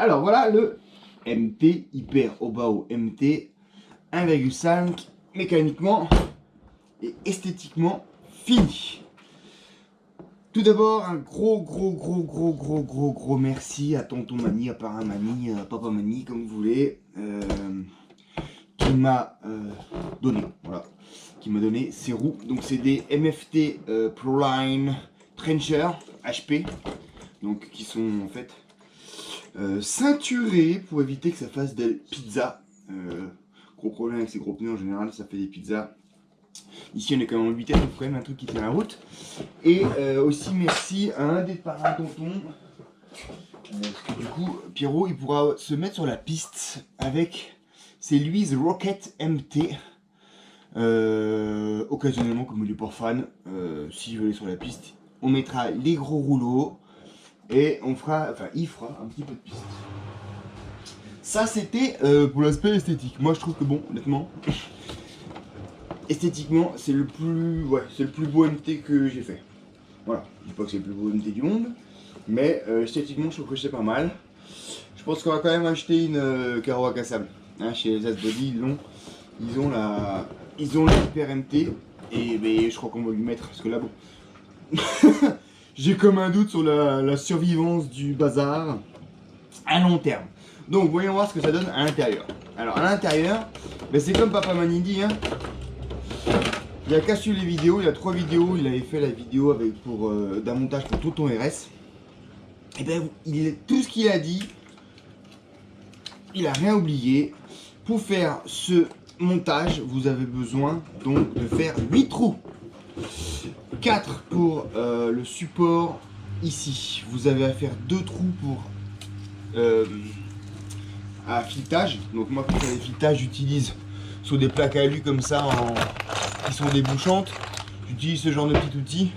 Alors voilà le MT Hyper Obao MT 1,5 mécaniquement et esthétiquement fini. Tout d'abord, un gros merci à Tonton Mani, à Parrain Mani, à Papa Mani, comme vous voulez, qui m'a donné, voilà, qui m'a donné ces roues. Donc c'est des MFT Proline Trencher HP, donc qui sont en fait ceinturés pour éviter que ça fasse des pizzas. Gros problème avec ces gros pneus en général, ça fait des pizzas. Ici on est quand même en 8 donc quand même un truc qui tient la route. Et aussi merci à un des parrains tonton. Parce que du coup Pierrot il pourra se mettre sur la piste avec ses Louise Rocket MT. Occasionnellement comme il est pas fan, s'il veut aller sur la piste, on mettra les gros rouleaux et on fera, enfin il fera un petit peu de piste. Ça c'était pour l'aspect esthétique. Moi je trouve que bon, honnêtement, esthétiquement c'est le plus, ouais, c'est le plus beau MT que j'ai fait. Voilà, je dis pas que c'est le plus beau MT du monde, mais esthétiquement je trouve que c'est pas mal. Je pense qu'on va quand même acheter une carreau à cassable. Hein, chez les Asbody ils ont l'Hyper MT et ben, je crois qu'on va lui mettre parce que là bon. J'ai comme un doute sur la survivance du bazar à long terme. Donc voyons voir ce que ça donne à l'intérieur. Alors à l'intérieur, ben, c'est comme Papa Mani dit, hein. Il a qu'à suivre les vidéos, il a 3 vidéos, il avait fait la vidéo avec pour d'un montage pour Tonton RS. Et ben tout ce qu'il a dit, il a rien oublié. Pour faire ce montage, vous avez besoin donc de faire 8 trous. 4 pour le support ici. Vous avez à faire 2 trous pour à filetage. Donc moi pour faire les filetages j'utilise sur des plaques à alu comme ça qui sont débouchantes. J'utilise ce genre de petit outil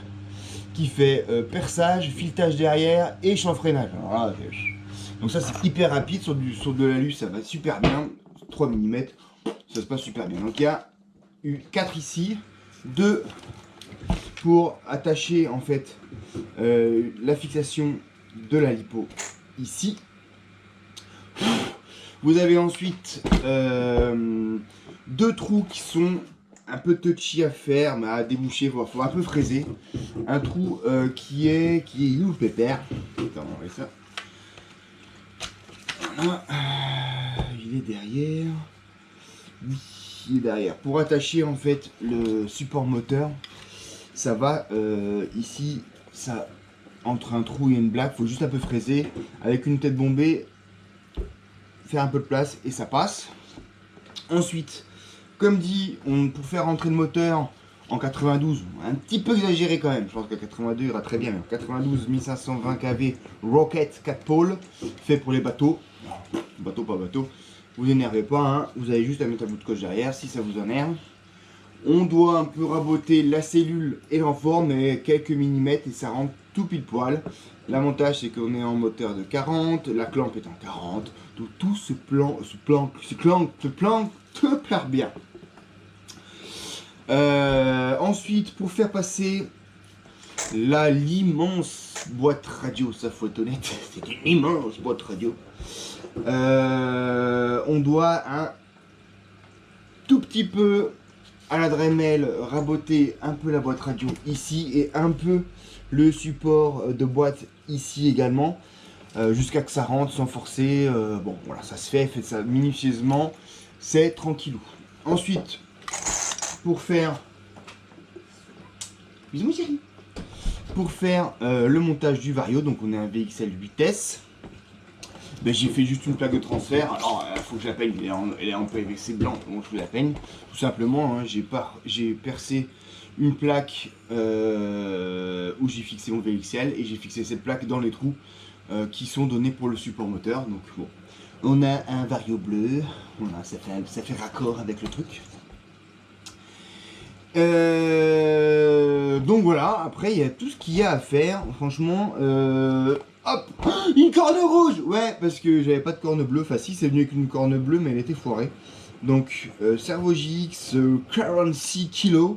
qui fait perçage, filetage derrière et chanfreinage. Alors là, donc ça c'est hyper rapide sur de l'alu, ça va super bien. 3 mm, ça se passe super bien. Donc il y a eu 4 ici, 2 pour attacher en fait la fixation de la lipo ici. Vous avez ensuite 2 trous qui sont un peu touchy à faire, mais à déboucher, il faut un peu fraiser. Un trou qui est où le pépère? Attends, on va ça. Voilà. Il est derrière. Oui, il est derrière. Pour attacher en fait le support moteur, ça va ici, ça entre un trou et une blague, faut juste un peu fraiser avec une tête bombée, faire un peu de place et ça passe. Ensuite, comme dit, pour faire rentrer le moteur en 92, un petit peu exagéré quand même, je pense qu'à 82 il ira très bien, mais 92 1520 kV Rocket 4 pôles, fait pour les bateaux, bateau pas bateau, vous énervez pas, hein, vous avez juste à mettre un bout de coche derrière si ça vous énerve. On doit un peu raboter la cellule et l'enforme, mais quelques millimètres et ça rentre tout pile poil. L'avantage c'est qu'on est en moteur de 40, la clampe est en 40, donc tout se plare bien. Ensuite, pour faire passer l'immense boîte radio, ça faut être honnête, c'est une immense boîte radio. On doit un tout petit peu à la Dremel raboter un peu la boîte radio ici et un peu le support de boîte ici également, jusqu'à que ça rentre sans forcer. Bon voilà, ça se fait, faites ça minutieusement, c'est tranquillou. Ensuite, pour faire bisous chérie, pour faire le montage du Vario, donc on est un VXL 8S. Ben, j'ai fait juste une plaque de transfert. Alors il faut que je la peigne, elle est en PVC blanc, donc je la peigne tout simplement, hein. J'ai percé une plaque où j'ai fixé mon VXL et j'ai fixé cette plaque dans les trous qui sont donnés pour le support moteur. Donc bon, on a un Vario bleu, voilà, ça fait raccord avec le truc. Donc voilà, après il y a tout ce qu'il y a à faire, franchement. Hop, une corne rouge. Ouais, parce que j'avais pas de corne bleue. Enfin si, c'est venu avec une corne bleue, mais elle était foirée. Donc Servo JX 46 kg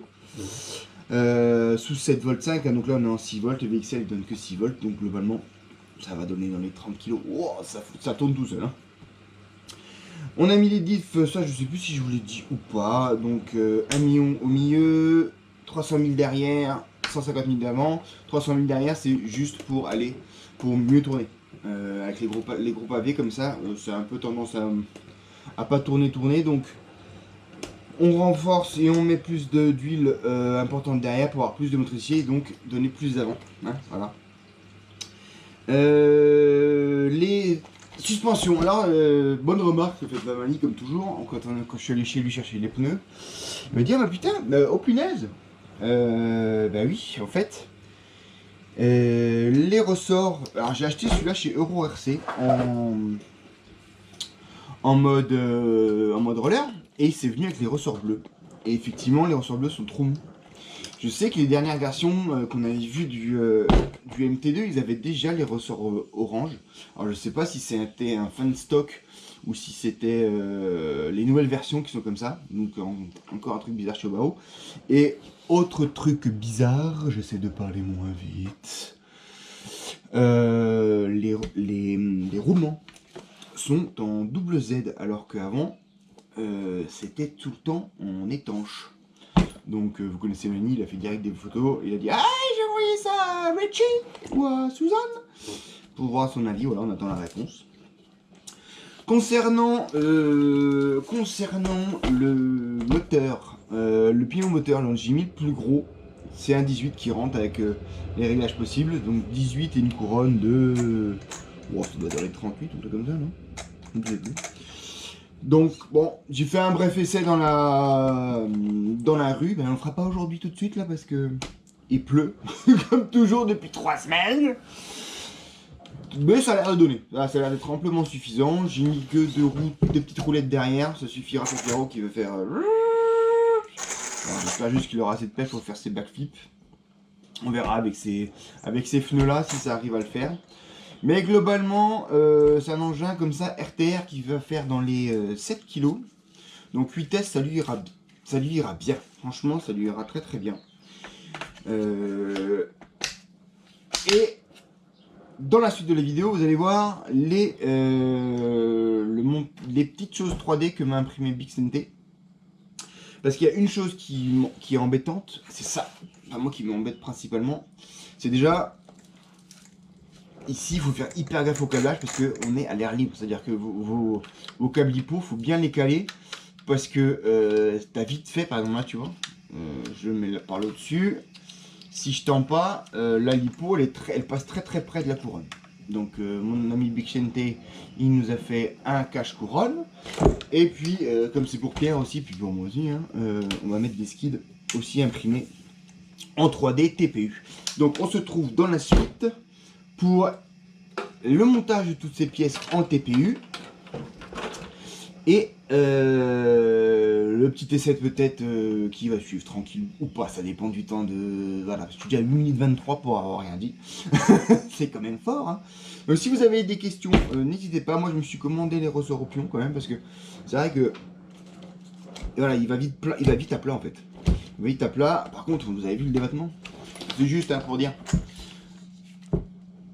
sous 7 volts 5, hein, donc là on est en 6 volts, le VXL il donne que 6 volts, donc globalement Ça va donner dans les 30 kg. Wow, ça tourne tout seul. Hein. On a mis les diffs, ça je sais plus si je vous l'ai dit ou pas. Donc 1 million au milieu, 300 000 derrière, 150 000 d'avant. 300 000 derrière, c'est juste pour aller, pour mieux tourner. Avec les gros pavés comme ça, c'est un peu tendance à pas tourner. Donc on renforce et on met plus d'huile importante derrière pour avoir plus de motricité et donc donner plus d'avant. Hein, voilà. Les suspensions, alors bonne remarque que fait Mamani comme toujours quand je suis allé chez lui chercher les pneus. Il me dit ah bah putain, oh punaise. Bah oui, en fait les ressorts, alors j'ai acheté celui-là chez Euro RC en mode roller et c'est venu avec les ressorts bleus et effectivement les ressorts bleus sont trop mous. Je sais que les dernières versions qu'on avait vues du MT2, ils avaient déjà les ressorts orange. Alors je sais pas si c'était un fan stock ou si c'était les nouvelles versions qui sont comme ça. Donc encore un truc bizarre chez Obao. Et autre truc bizarre, j'essaie de parler moins vite. Les roulements sont en double Z alors qu'avant c'était tout le temps en étanche. Donc vous connaissez Mani, il a fait direct des photos, il a dit « Ah, j'ai envoyé ça à Richie ou à Suzanne ?» pour voir son avis, voilà, on attend la réponse. Concernant le moteur, le pignon moteur, j'ai mis le plus gros, c'est un 18 qui rentre avec les réglages possibles, donc 18 et une couronne de... Oh, ça doit être dans les 38 ou un truc comme ça, non? Je ne sais plus. Donc bon, j'ai fait un bref essai dans la rue, ben on le fera pas aujourd'hui tout de suite là parce que il pleut, comme toujours depuis 3 semaines. Mais ça a l'air de donner, là, ça a l'air d'être amplement suffisant. J'ai mis que des petites roulettes derrière, ça suffira pour Pierrot qui veut faire... J'espère juste qu'il aura assez de pêche pour faire ses backflips. On verra avec ces pneus là si ça arrive à le faire. Mais globalement, c'est un engin comme ça, RTR, qui va faire dans les 7 kg. Donc 8S, ça lui ira bien. Franchement, ça lui ira très très bien. Et dans la suite de la vidéo, vous allez voir les petites choses 3D que m'a imprimé Bixente. Parce qu'il y a une chose qui est embêtante, c'est ça. Enfin, moi qui m'embête principalement, c'est déjà... Ici, il faut faire hyper gaffe au câblage parce qu'on est à l'air libre. C'est-à-dire que vos câbles lipo, il faut bien les caler parce que t'as vite fait, par exemple là, tu vois, je mets par là au-dessus. Si je tends pas, la lipo, elle passe très très près de la couronne. Donc mon ami Bixente, il nous a fait un cache couronne. Et puis, comme c'est pour Pierre aussi, puis pour moi aussi, hein, on va mettre des skids aussi imprimés en 3D TPU. Donc on se trouve dans la suite pour le montage de toutes ces pièces en TPU et le petit essai peut-être qui va suivre tranquille ou pas, ça dépend du temps de... Voilà, je suis déjà à 8 minutes 23 pour avoir rien dit, c'est quand même fort. Hein. Donc, si vous avez des questions, n'hésitez pas, moi je me suis commandé les ressorts au pion quand même parce que c'est vrai que voilà, il va vite à plat en fait. Il va vite à plat, par contre vous avez vu le débattement, c'est juste hein, pour dire.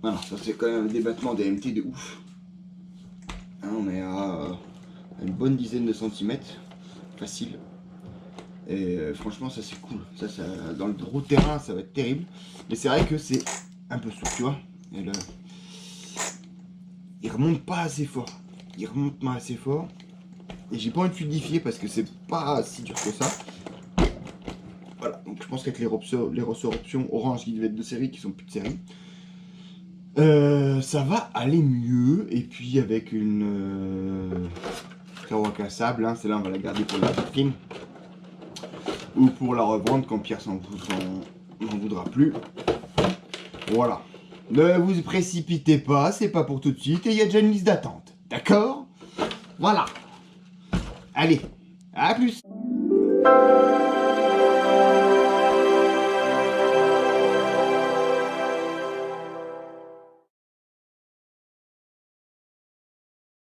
Voilà, ça c'est quand même un débattement des MT de ouf. Hein, on est à une bonne dizaine de centimètres, facile. Et franchement ça c'est cool. Ça, dans le gros terrain ça va être terrible. Mais c'est vrai que c'est un peu sourd, tu vois. Et il remonte pas assez fort. Et j'ai pas envie de fluidifier parce que c'est pas si dur que ça. Voilà, donc je pense qu'avec les ressorts options orange qui devaient être de série, qui sont plus de série. Ça va aller mieux, et puis avec une Kawaka sable, hein, celle-là on va la garder pour la vitrine ou pour la revendre quand Pierre n'en voudra plus. Voilà, ne vous précipitez pas, c'est pas pour tout de suite, et il y a déjà une liste d'attente, d'accord? Voilà, allez, à plus.